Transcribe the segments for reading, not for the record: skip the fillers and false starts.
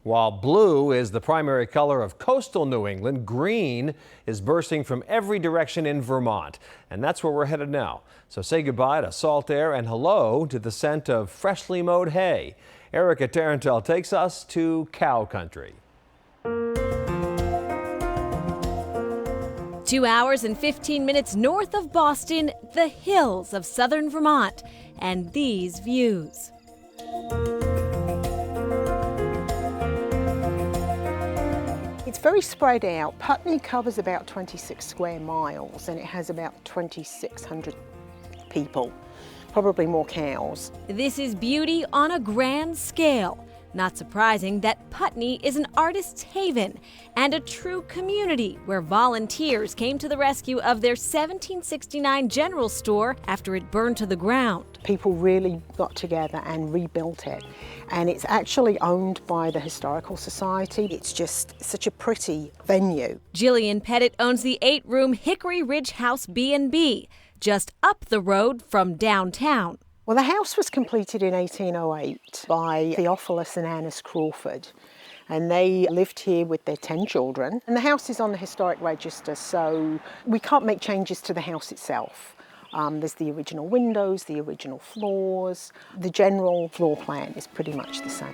While blue is the primary color of coastal New England, green is bursting from every direction in Vermont. And that's where we're headed now. So say goodbye to salt air and hello to the scent of freshly mowed hay. Erica Tarantel takes us to cow country. 2 hours and 15 minutes north of Boston, the hills of southern Vermont, and these views. It's very spread out. Putney covers about 26 square miles and it has about 2,600 people, probably more cows. This is beauty on a grand scale. Not surprising that Putney is an artist's haven and a true community where volunteers came to the rescue of their 1769 general store after it burned to the ground. People really got together and rebuilt it, and it's actually owned by the Historical Society. It's just such a pretty venue. Jillian Pettit owns the 8-room Hickory Ridge House B&B, just up the road from downtown. Well, the house was completed in 1808 by Theophilus and Annis Crawford, and they lived here with their 10 children. And the house is on the Historic Register, so we can't make changes to the house itself. There's the original windows, the original floors. The general floor plan is pretty much the same.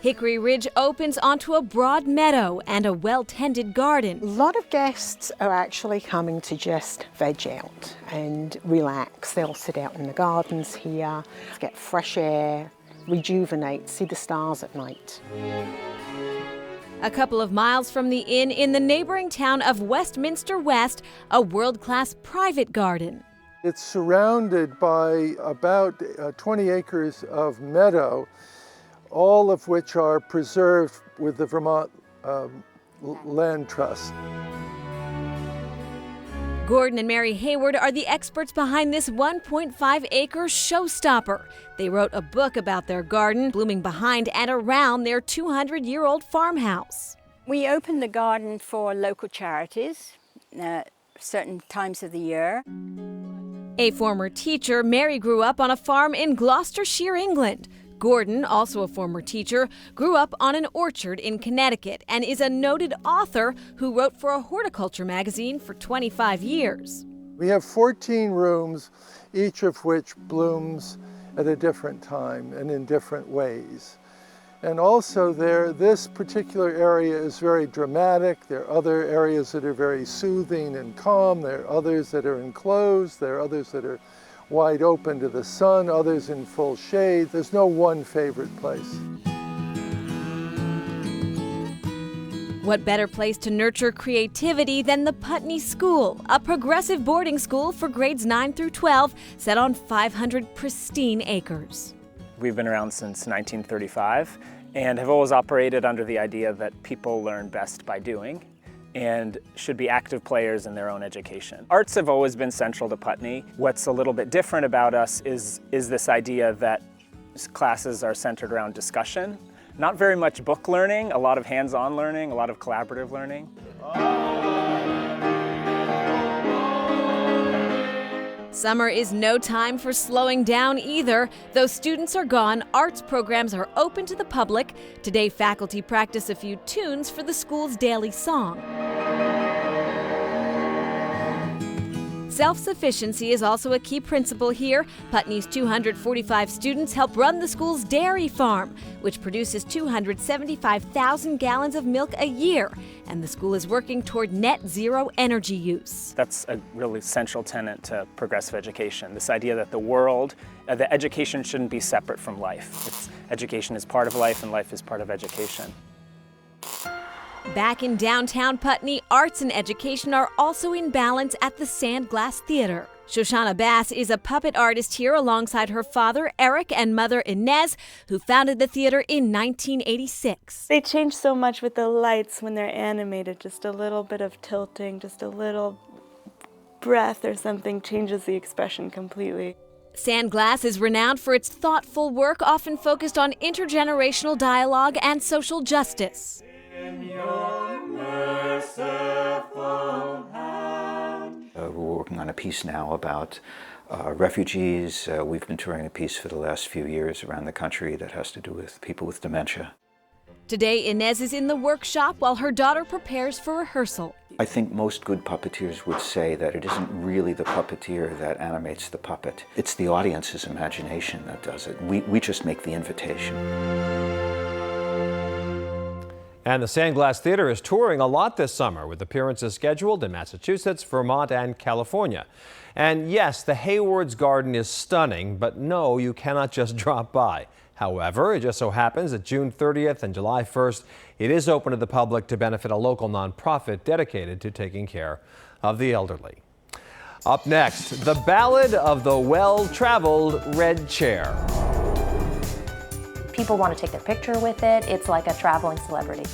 Hickory Ridge opens onto a broad meadow and a well-tended garden. A lot of guests are actually coming to just veg out and relax. They'll sit out in the gardens here, get fresh air, rejuvenate, see the stars at night. A couple of miles from the inn in the neighboring town of Westminster West, a world-class private garden. It's surrounded by about 20 acres of meadow, all of which are preserved with the Vermont Land Trust. Gordon and Mary Hayward are the experts behind this 1.5-acre showstopper. They wrote a book about their garden, blooming behind and around their 200-year-old farmhouse. We opened the garden for local charities, certain times of the year. A former teacher, Mary grew up on a farm in Gloucestershire, England. Gordon, also a former teacher, grew up on an orchard in Connecticut and is a noted author who wrote for a horticulture magazine for 25 years. We have 14 rooms, each of which blooms at a different time and in different ways. And also this particular area is very dramatic. There are other areas that are very soothing and calm. There are others that are enclosed. There are others that are wide open to the sun, others in full shade. There's no one favorite place. What better place to nurture creativity than the Putney School, a progressive boarding school for grades 9 through 12 set on 500 pristine acres. We've been around since 1935 and have always operated under the idea that people learn best by doing and should be active players in their own education. Arts have always been central to Putney. What's a little bit different about us is this idea that classes are centered around discussion. Not very much book learning, a lot of hands-on learning, a lot of collaborative learning. Summer is no time for slowing down either. Though students are gone, arts programs are open to the public. Today, faculty practice a few tunes for the school's daily song. Self-sufficiency is also a key principle here. Putney's 245 students help run the school's dairy farm, which produces 275,000 gallons of milk a year, and the school is working toward net zero energy use. That's a really central tenet to progressive education, this idea that that education shouldn't be separate from life. Education is part of life and life is part of education. Back in downtown Putney, arts and education are also in balance at the Sandglass Theater. Shoshana Bass is a puppet artist here alongside her father, Eric, and mother, Inez, who founded the theater in 1986. They change so much with the lights when they're animated. Just a little bit of tilting, just a little breath or something changes the expression completely. Sandglass is renowned for its thoughtful work, often focused on intergenerational dialogue and social justice. We're working on a piece now about refugees. We've been touring a piece for the last few years around the country that has to do with people with dementia. Today, Inez is in the workshop while her daughter prepares for rehearsal. I think most good puppeteers would say that it isn't really the puppeteer that animates the puppet. It's the audience's imagination that does it. We just make the invitation. And the Sandglass Theater is touring a lot this summer with appearances scheduled in Massachusetts, Vermont, and California. And yes, the Hayward's Garden is stunning, but no, you cannot just drop by. However, it just so happens that June 30th and July 1st, it is open to the public to benefit a local nonprofit dedicated to taking care of the elderly. Up next, the Ballad of the Well-Traveled Red Chair. People want to take their picture with it. It's like a traveling celebrity.